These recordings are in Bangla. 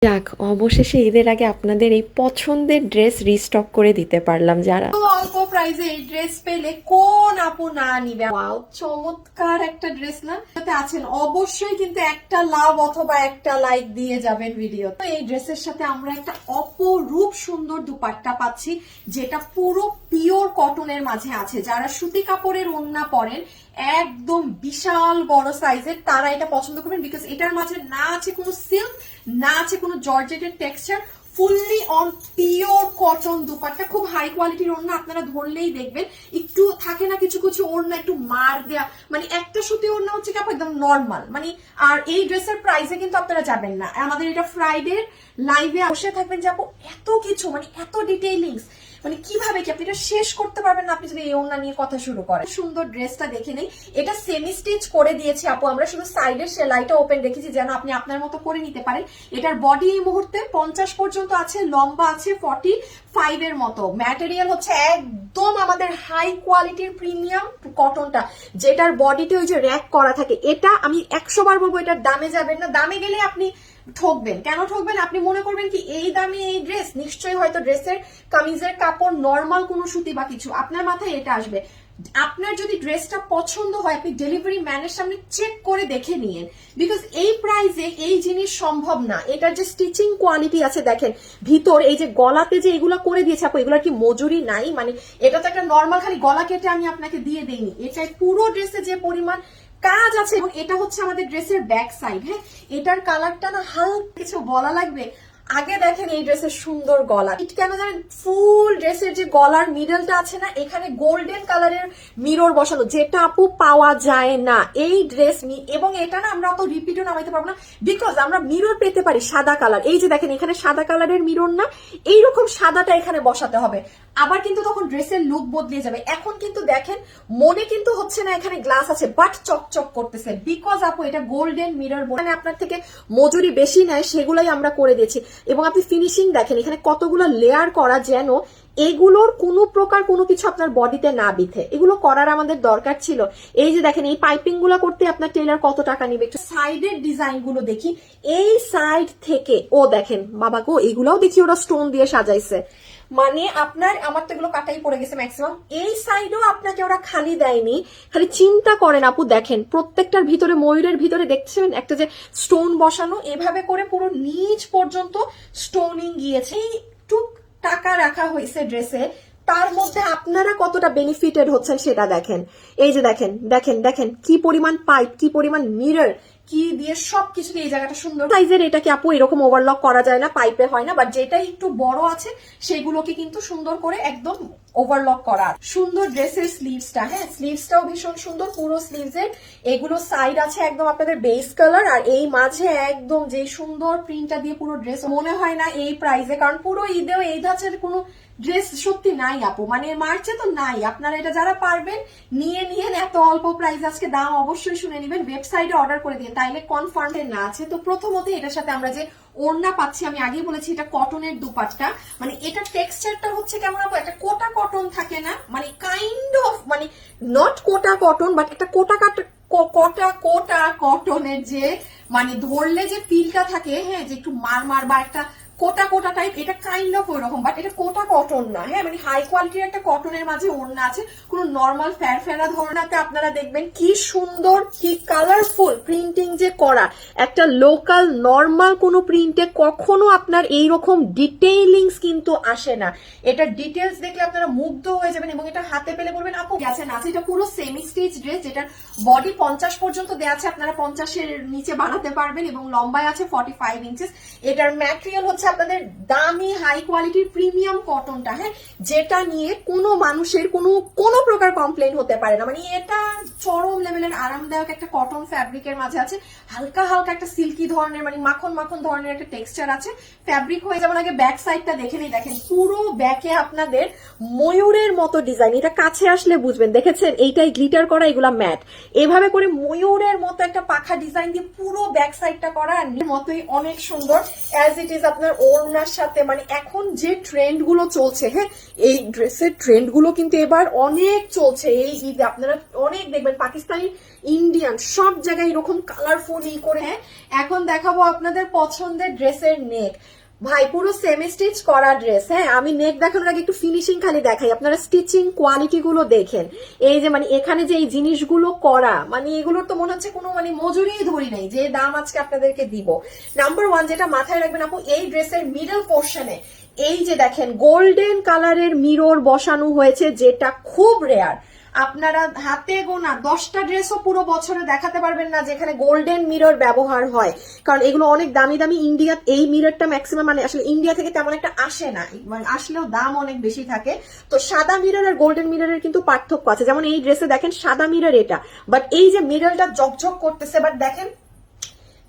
যাক, অবশেষে ঈদের আগে আপনাদের এই পছন্দের ড্রেস রিস্টক করে দিতে পারলাম। যারা অল্প প্রাইসে এই ড্রেস পেলে কোন আপু না নিবে? ওয়াও, চমৎকার একটা ড্রেস না? আছেন অবশ্যই কিন্তু একটা লাভ অথবা একটা লাইক দিয়ে যাবেন ভিডিও। তো এই ড্রেসের সাথে আমরা একটা অপরূপ সুন্দর দুপাট্টা পাচ্ছি, যেটা পুরো পিওর কটনের মাঝে আছে। যারা সুতি কাপড়ের ওড়না পরেন একদম বিশাল বড় সাইজের, তারা এটা পছন্দ করবেন, বিকজ এটার মাঝে না আছে কোনো সিল্ক, না আছে কোনো জর্জেটের texture, fully on pure cotton dupatta. খুব হাই কোয়ালিটির ওড়না, আপনারা ধরলেই দেখবেন একটু থাকে না কিছু কিছু ওড়না একটু মার দেয়া, মানে একটা সুতি ওড়না হচ্ছে কি একদম নর্মাল মানে। আর এই ড্রেসের প্রাইসে কিন্তু আপনারা যাবেন না। আমাদের এটা ফ্রাইডে লাইভে বসে থাকবেন যে আপু এত কিছু, মানে এত ডিটেইলিংস, মানে কিভাবে কি আপনি এটা শেষ করতে পারবেন না আপনি যদি এই ওড়না নিয়ে কথা শুরু করেন। সুন্দর ড্রেসটা দেখে নেই, এটা সেমি স্টিচ করে দিয়েছি আপু আমরা, শুধু সাইডের সেলাইটা ওপেন রেখেছি যেন আপনি আপনার মতো করে নিতে পারেন। এটার বডি এই মুহূর্তে 50 পর্যন্ত আছে, লম্বা আছে 45 এর মতো। ম্যাটেরিয়াল হচ্ছে একদম আমাদের হাই কোয়ালিটির প্রিমিয়াম কটনটা, যেটার বডিতে ওই যে র্যাক করা থাকে। এটা আমি 100 বার বলবো, এটার দামে যাবেন না। দামে গেলে আপনি ঠকবেন। কেন ঠকবেন? আপনি মনে করবেন কি এই দামে এই ড্রেস, নিশ্চয়ই হয়তো ড্রেসের কামিজের কাপড় নর্মাল কোনো সুতি বা কিছু, আপনার মাথায় এটা আসবে। আপনার যদি ড্রেসটা পছন্দ হয় আপনি ডেলিভারি ম্যানের সামনে চেক করে দেখে নিয়েন, বিকজ এই প্রাইসে এই জিনিস সম্ভব না। এটার যে স্টিচিং কোয়ালিটি আছে দেখেন, ভিতর এই যে গলাতে যে এগুলো করে দিয়েছে আপু, এগুলোর কি মজুরি নাই? মানে এটা তো একটা নর্মাল খালি গলা কেটে আমি আপনাকে দিয়ে দেইনি, এটাই পুরো ড্রেসে যে পরিমাণ কাজ আছে। এবং এটা হচ্ছে আমাদের ড্রেসের ব্যাক সাইড। হ্যাঁ, এটার কালারটা না হালকা কিছু বলা লাগবে। আগে দেখেন এই ড্রেসের সুন্দর গলা, কেন জানেন? ফুল ড্রেসের যে গলার মিডলটা আছে না, এখানে গোল্ডেন কালারের মিরর বসানো, যেটা আপু পাওয়া যায় না এই ড্রেস। এবং এটা না আমরা অত রিপিটও নামাইতে পারবো না, বিকজ আমরা মিরর পেতে পারি সাদা কালার। এই যে দেখেন এখানে সাদা কালারের মিরর না, এইরকম সাদাটা এখানে বসাতে হবে, আবার কিন্তু তখন ড্রেসের লুক বদলে যাবে। এখন কিন্তু দেখেন মনে কিন্তু হচ্ছে না এখানে গ্লাস আছে, বাট চকচক করতেছে, বিকজ আপু এটা গোল্ডেন মিরর। মানে আপনার থেকে মজুরি বেশি নেয়, সেগুলাই আমরা করে দিয়েছি। এবং আপনি ফিনিশিং দেখেন এখানে কতগুলো লেয়ার করা, যেন এগুলোর কোনো প্রকার কোনো কিছু আপনার বডিতে না বিথে। এগুলো করার আমাদের দরকার ছিল। এই যে দেখেন এই পাইপিং গুলো করতে আপনার টেলার কত টাকা নিবে। একটু সাইডের ডিজাইন গুলো দেখি, এই সাইড থেকে ও দেখেন বাবা গো, এগুলাও দেখি ওরা স্টোন দিয়ে সাজাইছে। মানে আপনার, আমার তো এগুলো কাটাই পড়ে গেছে ম্যাক্সিমাম। এই সাইডও আপনাকে ওরা খালি দেয়নি, খালি চিন্তা করেন আপু। দেখেন প্রত্যেকটার ভিতরে, ময়ূরের ভিতরে দেখছেন একটা যে স্টোন বসানো, এভাবে করে পুরো নিচ পর্যন্ত স্টোনিং গিয়েছে। একটু টাকা রাখা হয়েছে ড্রেসে, তার মধ্যে আপনারা কতটা বেনিফিটেড হচ্ছেন সেটা দেখেন। এই যে দেখেন দেখেন দেখেন কি পরিমাণ পাইপ, কি পরিমাণ মিরর, কি দিয়ে সবকিছু দিয়ে এই জায়গাটা সুন্দর। সাইজের এটাকে আপু এরকম ওভারলক করা যায় না, পাইপে হয় না, বাট যেটা একটু বড় আছে সেগুলোকে কিন্তু সুন্দর করে একদম ওভারলক করা। সুন্দর ড্রেসের স্লিভসটা, হ্যাঁ স্লিভসটাও ভীষণ সুন্দর, পুরো স্লিভসের এগুলো সাইড আছে একদম আপনাদের বেস কালার, আর এই মাঝে একদম যে সুন্দর প্রিন্টটা দিয়ে পুরো ড্রেস। মনে হয় না এই প্রাইসে, কারণ পুরো ঈদেও এই ধাঁচের কোনো ড্রেস সত্যি নাই আপু, মানে মার্চে তো নাই। আপনারা এটা যারা পারবেন নিয়ে নিয়েন, এত অল্প প্রাইস। আজকে দাম অবশ্যই শুনে নেবেন, ওয়েবসাইটে অর্ডার করে দিন, তাইলে কনফার্ম না আছে। তো প্রথমত এটার সাথে আমরা যে ওড়না পাচ্ছি, আমি আগেই বলেছি এটা কটনের দুপাট্টা। মানে এটা টেক্সচারটা হচ্ছে কেমন আপু, একটা কোটা কটন থাকে না, মানে কাইন্ড অফ, মানে নট কোটা কটন, বাট একটা কোটা কোটা কোটা কটনের যে মানে ধরলে যে ফিলটা থাকে, হ্যাঁ যে একটু মার মার বা একটা কোটা কোটা টাইপ, এটা কাইন্ড অফ ওইরকম, বাট এটা কোটা কটন না। হ্যাঁ মানে হাই কোয়ালিটির একটা কটনের মাঝে ওড়না আছে, কোনো নর্মাল ফেরা ধরনাতে আপনারা দেখবেন কি সুন্দর, কি কালারফুল প্রিন্টিং যে করা। একটা লোকাল নর্মাল কোনো প্রিন্টে কখনো আপনার এইরকম ডিটেইলিংস কিন্তু আসে না। এটা ডিটেলস দেখলে আপনারা মুগ্ধ হয়ে যাবেন, এবং এটা হাতে পেলে বলবেন আপু গেছে না। এটা পুরো সেমি স্টিচ ড্রেস, যেটার বডি 50 পর্যন্ত দেওয়া আছে, আপনারা 50-এর নিচে বাড়াতে পারবেন, এবং লম্বায় আছে 45 ইঞ্চেস। এটার ম্যাটেরিয়াল হচ্ছে আপনাদের দামি হাই কোয়ালিটির প্রিমিয়াম কটনটা, হ্যাঁ যেটা নিয়ে কোনো মানুষের কোনো প্রকার কমপ্লেন হতে পারে না। মানে এটা চরম লেভেলের আরামদায়ক একটা কটন ফ্যাব্রিকের মাঝে আছে, হালকা হালকা একটা সিল্কি ধরনের, মানে মাখন মাখন ধরনের একটা টেক্সচার আছে। ফ্যাব্রিক হয়ে যাবার আগে ব্যাক সাইডটা দেখে নেই, দেখেন পুরো ব্যাকে আপনাদের ময়ূরের মতো ডিজাইন। এটা কাছে আসলে বুঝবেন, দেখেছেন এইটাই গ্লিটার করা, এগুলা ম্যাট, এভাবে করে ময়ূরের মতো একটা পাখা ডিজাইন দিয়ে পুরো ব্যাক সাইডটা করা, আর মতোই অনেক সুন্দর। অ্যাজ ইট ইজ আপনার ওড়নার সাথে, মানে এখন যে ট্রেন্ড গুলো চলছে, হ্যাঁ এই ড্রেসের ট্রেন্ড গুলো কিন্তু এবার অনেক চলছে এই ঈদে। আপনারা অনেক দেখবেন পাকিস্তানি, ইন্ডিয়ান সব জায়গায় এরকম কালারফুল করে। হ্যাঁ এখন দেখাবো আপনাদের পছন্দের ড্রেসের নেক। ভাই পুরো সেমি স্টিচ করা ড্রেস। হ্যাঁ আমি নেক দেখানোর আগে একটু ফিনিশিং খালি দেখাই, আপনারা স্টিচিং কোয়ালিটি গুলো দেখেন। এই যে মানে এখানে যে এই জিনিসগুলো করা, মানে এগুলোর তো মনে হচ্ছে কোনো মানে মজুরি ধরি নাই, যে দাম আজকে আপনাদেরকে দিব। নাম্বার ওয়ান যেটা মাথায় রাখবেন আপু, এই ড্রেসের মিডল পোর্শনে এই যে দেখেন গোল্ডেন কালারের মিরর বসানো হয়েছে, যেটা খুব রেয়ার। আপনারা হাতে গোনা 10টা ড্রেসও পুরো বছরে দেখাতে পারবেন না যেখানে গোল্ডেন মিরর ব্যবহার হয়, কারণ এগুলো অনেক দামি দামি। ইন্ডিয়া এই মিররটা ম্যাক্সিমাম মানে আসলে ইন্ডিয়া থেকে তেমন একটা আসে না, মানে আসলেও দাম অনেক বেশি থাকে। তো সাদা মিরর আর গোল্ডেন মিররের কিন্তু পার্থক্য আছে। যেমন এই ড্রেসে দেখেন সাদা মিরর এটা, বাট এই যে মিররটা ঝকঝক করতেছে, বাট দেখেন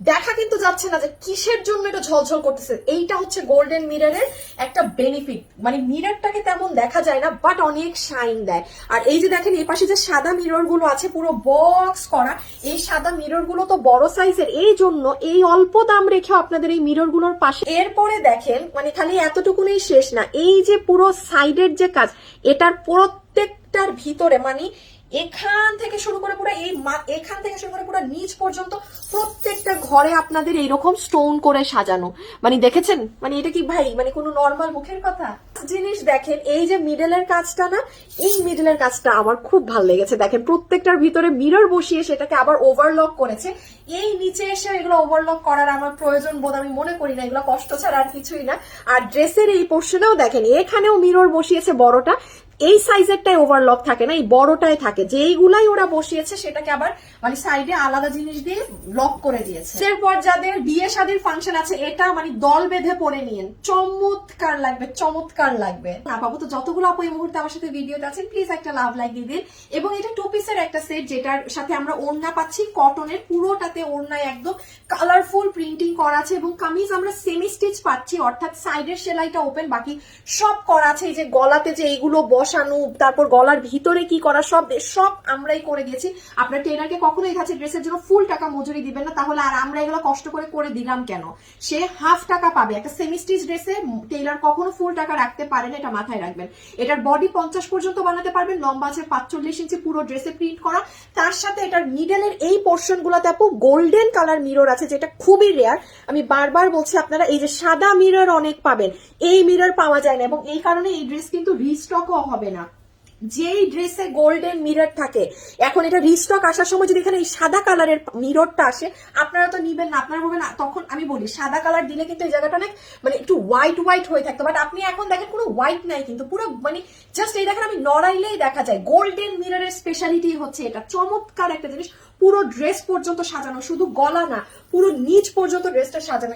দেখা কিন্তু যাচ্ছে না যে কিসের জন্য এটা ঝলঝল করতেছে। এইটা হচ্ছে গোল্ডেন মিররের একটা বেনিফিট, মানে মিররটাকে তেমন দেখা যায় না বাট অনেক শাইন দেয়। আর এই যে দেখেন এই পাশে যে সাদা মিরর গুলো আছে পুরো বক্স করা, এই সাদা মিরর গুলো তো বড় সাইজের, এই জন্য এই অল্প দাম রেখে আপনাদের এই মিরর গুলোর পাশে। এরপরে দেখেন মানে খালি এতটুকুনেই শেষ না, এই যে পুরো সাইডের যে কাজ, এটার প্রত্যেকটার ভিতরে মানে এখান থেকে শুরু করে পুরো এখান থেকে শুরু করে পুরো নিচ পর্যন্ত প্রত্যেকটা ঘরে আপনাদের এইরকম স্টোন করে সাজানো। মানে দেখেছেন, মানে এটা কি ভাই মানে কোনো নর্মাল মুখের কথা? জিনিস দেখেন এই যে মিডলের কাজটা না, এই মিডলের কাজটা আমার খুব ভালো লেগেছে। দেখেন প্রত্যেকটার ভিতরে মিরর বসিয়ে সেটাকে আবার ওভারলক করেছে। এই নিচে এসে এগুলো ওভারলক করার আমার প্রয়োজন বোধ আমি মনে করি না, এগুলো কষ্ট ছাড়া আর কিছুই না। আর ড্রেসের এই পোর্শনেও দেখেন এখানেও মিরর বসিয়েছে বড়টা, এই সাইজেরটাই ওভারলক থাকে না, এই বড়টাই থাকে। যেইগুলাই ওরা বসিয়েছে সেটাকে আবার মানে সাইডে আলাদা জিনিস দিয়ে লক করে দিয়েছে। এরপর যাদের বিয়ে শাদীর ফাংশন আছে, এটা মানে দল বেঁধে পরে নিয়েন, চমৎকার লাগবে, চমৎকার লাগবে। না পাবো তো যতগুলো আপু এই মুহূর্তে আমার সাথে ভিডিওতে আছেন প্লিজ একটা লাভ লাইক দিয়ে দিন। এবং এটা টু পিসের একটা সেট, যেটার সাথে আমরা ওড়না পাচ্ছি কটনের, পুরোটাতে ওড়নায় একদম কালারফুল প্রিন্টিং করা আছে। এবং কামিজ আমরা সেমি স্টিচ পাচ্ছি, অর্থাৎ সাইডের সেলাইটা ওপেন, বাকি সব করা আছে। এই যে গলাতে যে এইগুলো বসানো, তারপর গলার ভিতরে কি করা, সব আমরাই করে দিয়েছি। আপনার টেলারকে কখনো এই কাছে ড্রেসের জন্য ফুল টাকা মজুরি দিবেন না, তাহলে আর আমরা এগুলো কষ্ট করে দিলাম কেন? সে হাফ টাকা পাবে। একটা সেমি স্টিচ ড্রেসে টেলার কখনো ফুল টাকা রাখতে পারে না, এটা মাথায় রাখবেন। এটার বডি 50 পর্যন্ত বানাতে পারবেন, লম্বা আছে 45 ইঞ্চি, পুরো ড্রেসে প্রিন্ট করা। তার সাথে এটার মিডলের এই পোর্শন গুলাতে আপু গোল্ডেন কালার মিরর আছে, যেটা খুবই রেয়ার। আমি বারবার বলছি আপনারা এই যে সাদা মিরর অনেক পাবেন, এই মিরর পাওয়া যায় না, এবং এই কারণে এই ড্রেস কিন্তু রিস্টকও হবে না। যেই ড্রেসে গোল্ডেন মিরর থাকে, এখন এটা রিস্টক আসার সময় যদি এখানে এই সাদা কালারের মিররটা আসে, আপনারা তো নিবেন না, আপনারা বলবেন না। তখন আমি বলি সাদা কালার দিলে কিন্তু এই জায়গাটা অনেক মানে একটু হোয়াইট হোয়াইট হয়ে থাকতো, বাট আপনি এখন দেখেন কোনো হোয়াইট নাই, কিন্তু পুরো মানে জাস্ট এই দেখেন আমি নড়াইলেই দেখা যায়। গোল্ডেন মিররের স্পেশালিটি হচ্ছে এটা, চমৎকার একটা জিনিস। পুরো ড্রেস পর্যন্ত সাজানো, শুধু গলা না পুরো নিচ পর্যন্ত ড্রেসটা সাজানো।